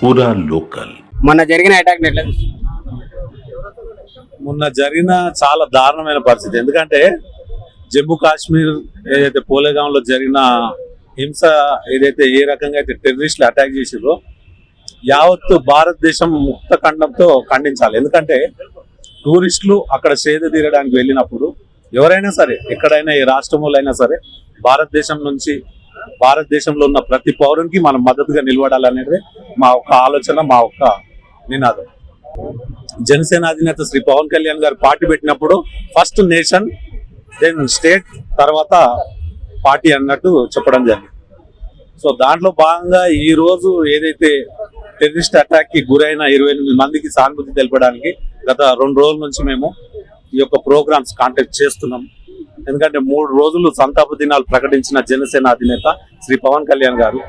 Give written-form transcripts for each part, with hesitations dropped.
పూరా లోకల్. మొన్న జరిగిన అటాక్ మొన్న జరిగిన చాలా దారుణమైన పరిస్థితి. ఎందుకంటే జమ్మూ కాశ్మీర్ ఏదైతే పోలేగాంలో జరిగిన హింస ఏదైతే ఏ రకంగా అయితే టెర్రరిస్టులు అటాక్ చేసిరో యావత్తు భారతదేశం ముక్త ఖండంతో ఖండించాలి. ఎందుకంటే టూరిస్టులు అక్కడ సేద తీరడానికి వెళ్ళినప్పుడు ఎవరైనా సరే ఎక్కడైనా ఏ రాష్ట్రంలో అయినా సరే భారతదేశంలో ఉన్న ప్రతి పౌరునికి మనం మద్దతుగా నిలబడాలనేది మా ఒక్క ఆలోచన, మా ఒక్క నినాదం. జనసేన అధినేత శ్రీ పవన్ కళ్యాణ్ గారు పార్టీ పెట్టినప్పుడు ఫస్ట్ నేషన్ దెన్ స్టేట్ తర్వాత పార్టీ అన్నట్టు చెప్పడం జరిగింది. సో దాంట్లో భాగంగా ఈ రోజు ఏదైతే టెర్రరిస్ట్ అటాక్ కి గురైన 28 మందికి సానుభూతి తెలపడానికి గత 2 రోజుల నుంచి మేము ఈ యొక్క ప్రోగ్రామ్స్ కాంటాక్ట్ చేస్తున్నాం. ఎందుకంటే 3 రోజులు సంతాప దినాలు ప్రకటించిన జనసేన అధినేత శ్రీ పవన్ కళ్యాణ్ గారు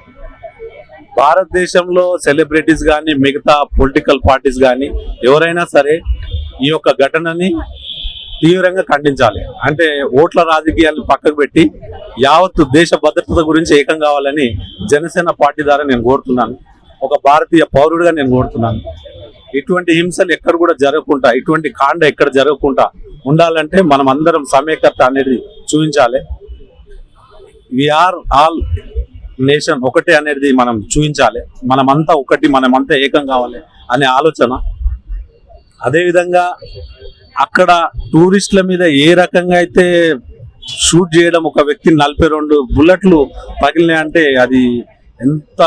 భారతదేశంలో సెలబ్రిటీస్ కానీ మిగతా పొలిటికల్ పార్టీస్ కానీ ఎవరైనా సరే ఈ యొక్క ఘటనని తీవ్రంగా ఖండించాలి. అంటే ఓట్ల రాజకీయాలను పక్కకు పెట్టి యావత్తు దేశ భద్రత గురించి ఏకం కావాలని జనసేన పార్టీ ద్వారా నేను కోరుతున్నాను. ఒక భారతీయ పౌరుడిగా నేను కోరుతున్నాను. ఇటువంటి హింసలు ఎక్కడ కూడా జరగకుండా, ఇటువంటి కాండ ఎక్కడ జరగకుండా ఉండాలంటే మనం అందరం సమైక్యత అనేది చూపించాలి. వీఆర్ ఆల్ నేషన్ ఒకటే అనేది మనం చూపించాలి. మనమంతా ఒకటి, మనమంతా ఏకం కావాలి అనే ఆలోచన. అదేవిధంగా అక్కడ టూరిస్టుల మీద ఏ రకంగా అయితే షూట్ చేయడం, ఒక వ్యక్తి 42 బుల్లెట్లు పగిలినాయంటే అది ఎంత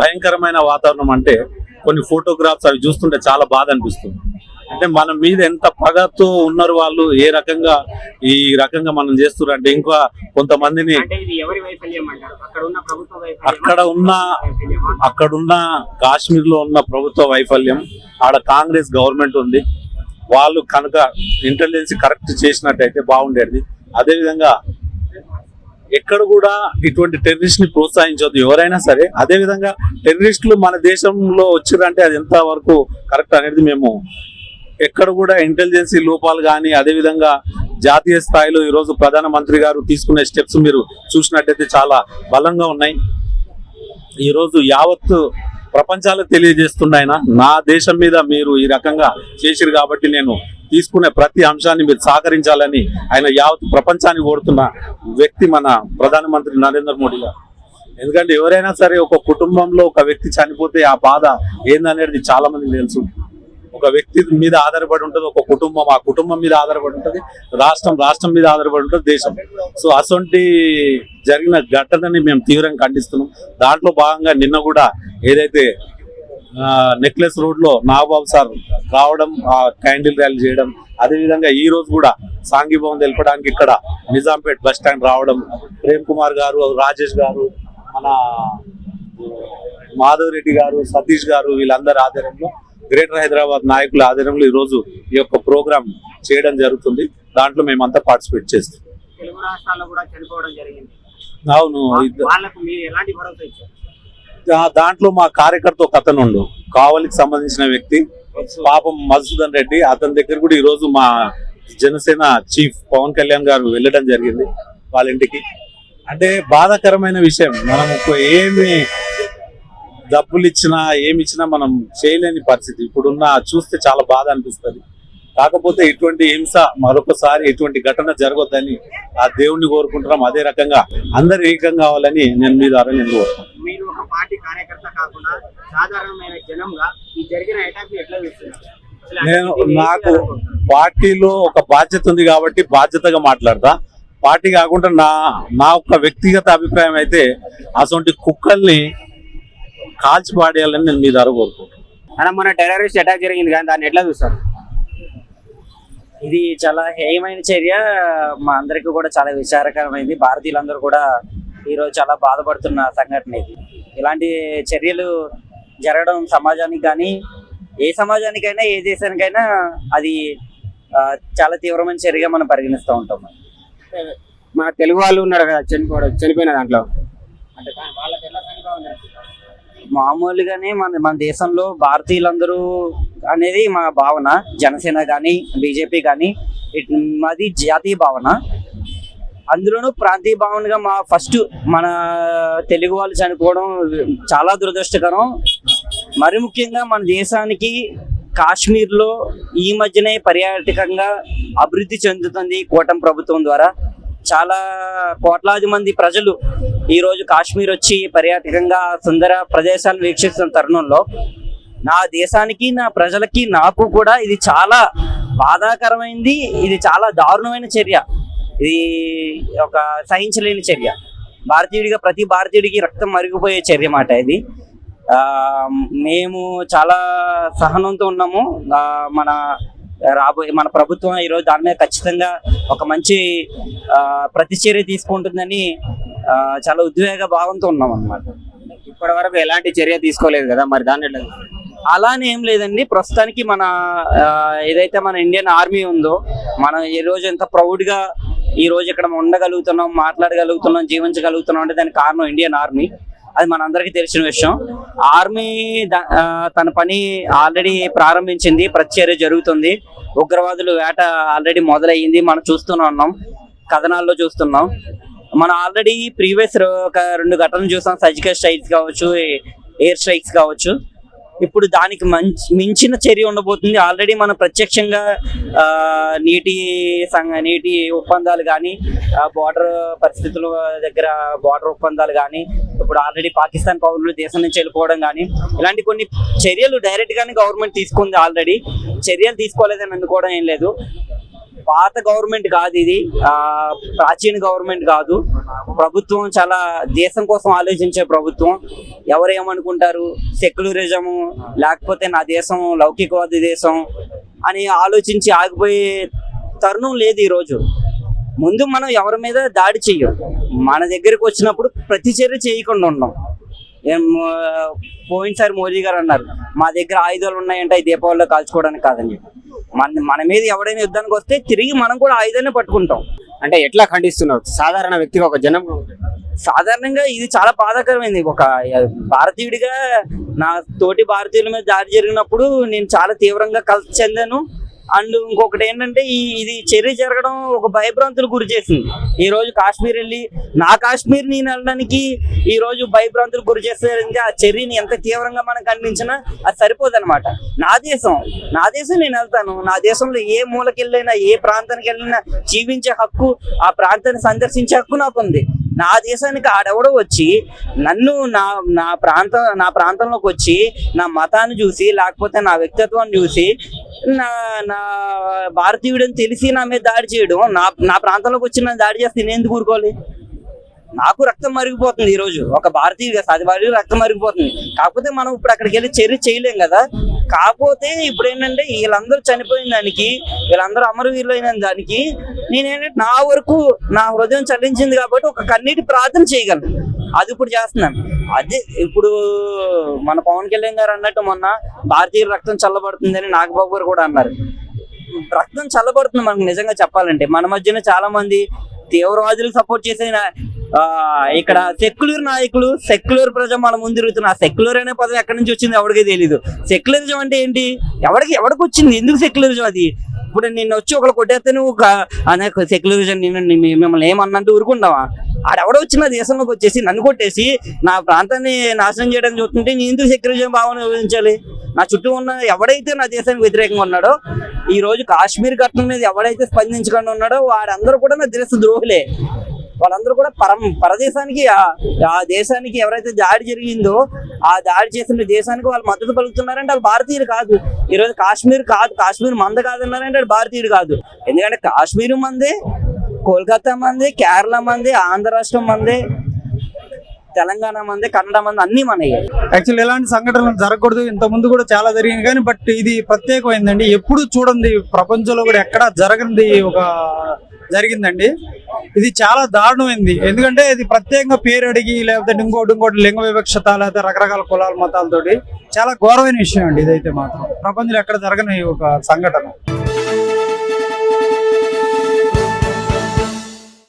భయంకరమైన వాతావరణం అంటే కొన్ని ఫోటోగ్రాఫ్స్ అవి చూస్తుంటే చాలా బాధ అనిపిస్తుంది. అంటే మన మీద ఎంత పగతో ఉన్నారు వాళ్ళు, ఏ రకంగా ఈ రకంగా మనం చేస్తున్నారు అంటే ఇంకా కొంతమందిని అక్కడున్న కాశ్మీర్ లో ఉన్న ప్రభుత్వ వైఫల్యం, ఆడ కాంగ్రెస్ గవర్నమెంట్ ఉంది, వాళ్ళు కనుక ఇంటెలిజెన్స్ కరెక్ట్ చేసినట్టయితే బాగుండేది. అదేవిధంగా ఎక్కడ కూడా ఇటువంటి టెర్రరిస్ట్ ని ప్రోత్సహించవద్దు ఎవరైనా సరే. అదేవిధంగా టెర్రరిస్టులు మన దేశంలో వచ్చిరంటే అది ఎంత వరకు కరెక్ట్ అనేది మేము ఎక్కడ కూడా ఇంటెలిజెన్సీ లోపాలు కానీ, అదేవిధంగా జాతీయ స్థాయిలో ఈరోజు ప్రధానమంత్రి గారు తీసుకునే స్టెప్స్ మీరు చూసినట్టయితే చాలా బలంగా ఉన్నాయి. ఈరోజు యావత్తు ప్రపంచాలకు తెలియజేస్తున్నాయన నా దేశం మీద మీరు ఈ రకంగా చేసిరు కాబట్టి నేను తీసుకునే ప్రతి అంశాన్ని మీరు సహకరించాలని ఆయన యావత్ ప్రపంచాన్ని కోరుతున్న వ్యక్తి మన ప్రధానమంత్రి నరేంద్ర మోడీ గారు. ఎందుకంటే ఎవరైనా సరే ఒక కుటుంబంలో ఒక వ్యక్తి చనిపోతే ఆ బాధ ఏందనేది చాలా మందికి తెలుసు. ఒక వ్యక్తి మీద ఆధారపడి ఉంటుంది ఒక కుటుంబం, ఆ కుటుంబం మీద ఆధారపడి ఉంటుంది రాష్ట్రం మీద ఆధారపడి ఉంటుంది దేశం. సో అసొంటి జరిగిన ఘటనని మేము తీవ్రంగా ఖండిస్తున్నాం. దాంట్లో భాగంగా నిన్న కూడా ఏదైతే నెక్లెస్ రోడ్ లో నాగబాబు సార్ రావడం, ఆ క్యాండిల్ ర్యాలీ చేయడం, అదేవిధంగా ఈ రోజు కూడా సాంఘీభావం తెలపడానికి ఇక్కడ నిజాంపేట్ బస్ స్టాండ్ రావడం, ప్రేమ్ కుమార్ గారు, రాజేష్ గారు, మన మాధవ్ రెడ్డి గారు, సతీష్ గారు, వీళ్ళందరి ఆధ్వర్యంలో గ్రేటర్ హైదరాబాద్ నాయకుల ఆధ్వర్యంలో ఈ రోజు ఈ యొక్క ప్రోగ్రామ్ చేయడం జరుగుతుంది. దాంట్లో మేమంతా పార్టిసిపేట్ చేస్తాం. అవును, దాంట్లో మా కార్యకర్త ఒక అతను ఉండు, కావలికి సంబంధించిన వ్యక్తి పాపం మధుసూదన్ రెడ్డి, అతని దగ్గర కూడా ఈ రోజు మా జనసేన చీఫ్ పవన్ కళ్యాణ్ గారు వెళ్ళడం జరిగింది వాళ్ళ ఇంటికి. అంటే బాధాకరమైన విషయం, మనం ఏమి డబ్బులు ఇచ్చినా ఏమి ఇచ్చినా మనం చేయలేని పరిస్థితి ఇప్పుడున్న చూస్తే చాలా బాధ అనిపిస్తుంది. కాకపోతే ఇటువంటి హింస మరొకసారి ఇటువంటి ఘటన జరగొద్దని ఆ దేవుణ్ణి కోరుకుంటున్నాం. అదే రకంగా అందరు ఏకం కావాలని నేను మీ ద్వారా నేను కోరుకుంటున్నాను. నేను నాకు పార్టీలో ఒక బాధ్యత ఉంది కాబట్టి బాధ్యతగా మాట్లాడతా. పార్టీ కాకుండా నా ఒక వ్యక్తిగత అభిప్రాయం అయితే అటువంటి కుక్కల్ని కాల్చి పాడేయాలని నేను మీ ద్వారా కోరుకుంటున్నాను. మన టెర్రరిస్ట్ అటాక్ జరిగింది కానీ దాన్ని ఎట్లా చూస్తారు? ఇది చాలా హేయమైన చర్య, మా అందరికీ కూడా చాలా విచారకరమైంది. భారతీయులందరూ కూడా ఈరోజు చాలా బాధపడుతున్న సంఘటన ఇది. ఇలాంటి చర్యలు జరగడం సమాజానికి కానీ, ఏ సమాజానికైనా ఏ దేశానికైనా అది చాలా తీవ్రమైన చర్యగా మనం పరిగణిస్తూ ఉంటాం. మన తెలుగు వాళ్ళు ఉన్నారు కదా చనిపోయిన దాంట్లో, అంటే మామూలుగానే మన దేశంలో భారతీయులందరూ అనేది మా భావన. జనసేన కానీ బీజేపీ కానీ మాది జాతీయ భావన. అందులోనూ ప్రాంతీయ భావనగా మన తెలుగు వాళ్ళు చనిపోవడం చాలా దురదృష్టకరం. మరి ముఖ్యంగా మన దేశానికి కాశ్మీర్లో ఈ మధ్యనే పర్యాటకంగా అభివృద్ధి చెందుతుంది కూటమి ప్రభుత్వం ద్వారా. చాలా కోట్లాది మంది ప్రజలు ఈరోజు కాశ్మీర్ వచ్చి పర్యాటకంగా సుందర ప్రదేశాలను వీక్షిస్తున్న తరుణంలో నా దేశానికి, నా ప్రజలకి, నాకు కూడా ఇది చాలా బాధాకరమైంది. ఇది చాలా దారుణమైన చర్య. ఇది ఒక సహించలేని చర్య. భారతీయుడిగా ప్రతి భారతీయుడికి రక్తం మరిగిపోయే చర్య మాట ఇది. మేము చాలా సహనంతో ఉన్నాము. మన ప్రభుత్వం ఈరోజు దాని మీద ఖచ్చితంగా ఒక మంచి ప్రతిచర్య తీసుకుంటుందని చాలా ఉద్వేగ భావంతో ఉన్నాం అన్నమాట. ఇప్పటి వరకు ఎలాంటి చర్య తీసుకోలేదు కదా, మరి దాన్ని ఎట్లా? అలానే ఏం లేదండి. ప్రస్తుతానికి మన ఏదైతే మన ఇండియన్ ఆర్మీ ఉందో, మనం ఈ రోజు ఎంత ప్రౌడ్గా ఈ రోజు ఇక్కడ ఉండగలుగుతున్నాం, మాట్లాడగలుగుతున్నాం, జీవించగలుగుతున్నాం అంటే దానికి కారణం ఇండియన్ ఆర్మీ. అది మనందరికీ తెలిసిన విషయం. ఆర్మీ తన పని ఆల్రెడీ ప్రారంభించింది, ప్రతిచర్య జరుగుతుంది. ఉగ్రవాదులు వేట ఆల్రెడీ మొదలయ్యింది, మనం చూస్తూనే ఉన్నాం, కథనాల్లో చూస్తున్నాం. మనం ఆల్రెడీ ప్రీవియస్ ఒక 2 ఘటనలు చూసాం. సర్జికల్ స్ట్రైక్స్ కావచ్చు, ఎయిర్ స్ట్రైక్స్ కావచ్చు. ఇప్పుడు దానికి మించిన చర్య ఉండబోతుంది. ఆల్రెడీ మనం ప్రత్యక్షంగా నీటి ఒప్పందాలు కానీ, బార్డర్ పరిస్థితుల దగ్గర బార్డర్ ఒప్పందాలు కానీ, ఇప్పుడు ఆల్రెడీ పాకిస్తాన్ పౌరులు దేశం నుంచి వెళ్ళిపోవడం కానీ, ఇలాంటి కొన్ని చర్యలు డైరెక్ట్ గానే గవర్నమెంట్ తీసుకుంది. ఆల్రెడీ చర్యలు తీసుకోలేదని అనుకోవడం ఏం లేదు. పాత గవర్నమెంట్ కాదు ఇది, ప్రాచీన గవర్నమెంట్ కాదు. ప్రభుత్వం చాలా దేశం కోసం ఆలోచించే ప్రభుత్వం. ఎవరేమనుకుంటారు, సెక్యులరిజము లేకపోతే నా దేశం లౌకికవాది దేశం అని ఆలోచించి ఆగిపోయే తరుణం లేదు ఈరోజు. ముందు మనం ఎవరి మీద దాడి చెయ్యం, మన దగ్గరికి వచ్చినప్పుడు ప్రతి చర్య చేయకుండా ఉన్నాం. పోయినసారి మోదీ గారు అన్నారు, మా దగ్గర ఆయుధాలు ఉన్నాయంటే ఈ దీపావళిలో కాల్చుకోవడానికి కాదని చెప్పి. మన మీద ఎవడైనా యుద్ధానికి వస్తే తిరిగి మనం కూడా ఆయుధాన్ని పట్టుకుంటాం. అంటే ఎట్లా ఖండిస్తున్నావు సాధారణ వ్యక్తిగా, ఒక జనం? సాధారణంగా ఇది చాలా బాధాకరమైంది. ఒక భారతీయుడిగా నా తోటి భారతీయుల మీద దాడి జరిగినప్పుడు నేను చాలా తీవ్రంగా కలత చెందాను. అండ్ ఇంకొకటి ఏంటంటే ఇది చర్య జరగడం ఒక భయభ్రాంతులు గురి చేసింది. ఈ రోజు కాశ్మీర్ వెళ్ళి నా కాశ్మీర్ నేను వెళ్ళడానికి ఈ రోజు భయభ్రాంతులు గురి చేస్తారంటే ఆ చర్యని ఎంత తీవ్రంగా మనం ఖండించినా అది సరిపోదు అనమాట. నా దేశం నేను వెళ్తాను. నా దేశంలో ఏ మూలకి వెళ్ళినా, ఏ ప్రాంతానికి వెళ్ళినా జీవించే హక్కు, ఆ ప్రాంతాన్ని సందర్శించే హక్కు నాకు ఉంది. నా దేశానికి ఆడెవడో వచ్చి నన్ను నా ప్రాంతంలోకి వచ్చి నా మతాన్ని చూసి లేకపోతే నా వ్యక్తిత్వాన్ని చూసి నా భారతీయుడని తెలిసి నా మీద దాడి చేయడం, నా ప్రాంతంలోకి వచ్చి నన్ను దాడి చేస్తే నేను ఎందుకు ఊరుకోవాలి? నాకు రక్తం మరిగిపోతుంది. ఈరోజు ఒక భారతీయుడిగా సాధివాడిగా రక్తం మరిగిపోతుంది. కాకపోతే మనం ఇప్పుడు అక్కడికి వెళ్ళి చర్య చేయలేం కదా. కాకపోతే ఇప్పుడు ఏంటంటే వీళ్ళందరూ చనిపోయిన దానికి, వీళ్ళందరూ అమరవీరులైన దానికి నేనేంటంటే నా వరకు నా హృదయం చలించింది కాబట్టి ఒక కన్నీటి ప్రార్థన చేయగలను. అది ఇప్పుడు చేస్తున్నాను. అదే ఇప్పుడు మన పవన్ కళ్యాణ్ గారు అన్నట్టు మొన్న భారతీయుల రక్తం చల్లబడుతుందని నాగబాబు గారు కూడా అన్నారు. రక్తం చల్లబడుతుంది మనకు నిజంగా చెప్పాలంటే. మన మధ్యన చాలా మంది తీవ్రవాదులకు సపోర్ట్ చేసే ఇక్కడ సెక్యులర్ నాయకులు, సెక్యులర్ ప్రజ మన ముందు తిరుగుతున్న సెక్యులర్ అనే పదం ఎక్కడి నుంచి వచ్చింది ఎవరికి తెలియదు. సెక్యులరిజం అంటే ఏంటి, ఎవరికి వచ్చింది, ఎందుకు సెక్యులరిజం? అది ఇప్పుడు నిన్ను వచ్చి ఒకళ్ళు కొట్టేస్తే నువ్వు సెక్యులరిజం మిమ్మల్ని ఏమన్నంటూ ఊరుకుంటావా? ఆడెవడో వచ్చిన దేశంలోకి వచ్చేసి నన్ను కొట్టేసి నా ప్రాంతాన్ని నాశనం చేయడానికి చూస్తుంటే నేను ఎందుకు సెక్యులరిజం భావన వివరించాలి? నా చుట్టూ ఉన్న ఎవడైతే నా దేశానికి వ్యతిరేకంగా ఉన్నాడో, ఈ రోజు కాశ్మీర్ ఘటన మీద ఎవడైతే స్పందించకుండా ఉన్నాడో వాడందరూ కూడా నా దేశ ద్రోహులే. వాళ్ళందరూ కూడా పరదేశానికి, ఆ దేశానికి ఎవరైతే దాడి జరిగిందో ఆ దాడి చేసిన దేశానికి వాళ్ళు మద్దతు పలుకుతున్నారంటే వాళ్ళు భారతీయులు కాదు. ఈరోజు కాశ్మీర్ మంద కాదన్నారంటే వాళ్ళు భారతీయుడు కాదు. ఎందుకంటే కాశ్మీర్ మందే, కోల్కతా మందే, కేరళ మందే, ఆంధ్ర రాష్ట్రం మందే, తెలంగాణ మందే, కన్నడ మంది, అన్ని మనయ్యే. యాక్చువల్లీ ఎలాంటి సంఘటనలు జరగకూడదు. ఇంత ముందు కూడా చాలా జరిగింది కానీ బట్ ఇది ప్రత్యేకమైందండి. ఎప్పుడు చూడండి ప్రపంచంలో కూడా ఎక్కడా జరగనిది ఒక జరిగిందండి. ఇది చాలా దారుణమైంది. ఎందుకంటే ఇది ప్రత్యేకంగా పేరు అడిగి లేకపోతే ఇంకోటి లింగ వివక్షత లేకపోతే రకరకాల కులాల మతాలతోటి చాలా ఘోరమైన విషయం అండి. ఇదైతే మాత్రం ప్రపంచంలో ఎక్కడ జరగని ఒక సంఘటన.